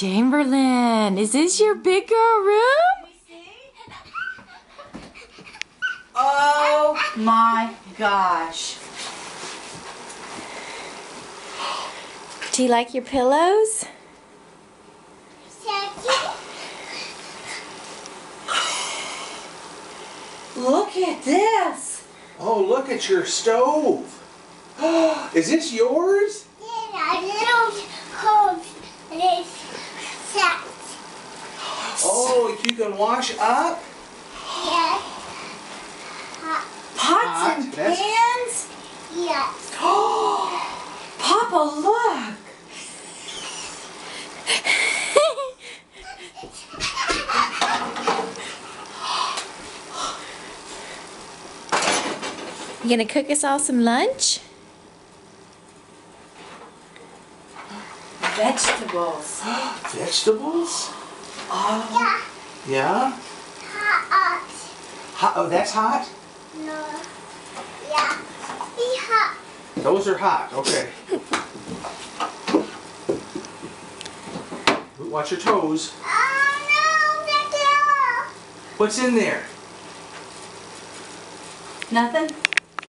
Chamberlain, is this your big girl room? Oh my gosh. Do you like your pillows? Look at this. Oh, look at your stove. Is this yours? Yeah, little cold. This set. Oh, you can wash up? Yes. Pots and That's- pans? Yes. Papa, look. You gonna cook us all some lunch? Vegetables. Vegetables? Yeah. Yeah? Hot. Hot. Oh, that's hot? No. Yeah. Be hot. Those are hot. Okay. Watch your toes. Oh no, the girl. What's in there? Nothing?